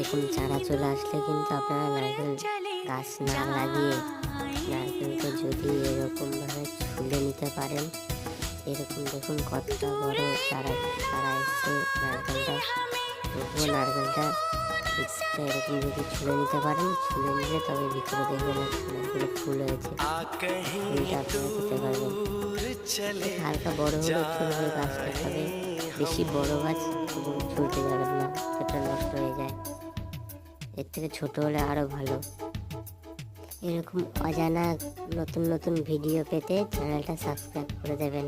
এরকম চারা চলে আসলে কিন্তু আপনারা নারকেল গাছ না লাগিয়ে নারকেলকে যদি এরকমভাবে ছুলে নিতে পারেন, এরকম দেখুন কতটা বড় চারা এসছে নারকেলটা। তবুও নারকেলটা কিছুটা এরকম যদি ছুলে নিতে পারেন, ছুলে নিলে তবে ভিতরে দেখবেন অনেকগুলো ফুল হয়েছে, ফুলটা আপনারা খেতে পারবেন। হালকা বড় হলে ছুলবে গাছটা, তবে বেশি বড় গাছ এবং ছুলতে যাবেন না, সেটা নষ্ট হয়ে যায়। এর থেকে ছোট হলে আরও ভালো। এরকম অজানা নতুন নতুন ভিডিও পেতে চ্যানেলটা সাবস্ক্রাইব করে দেবেন।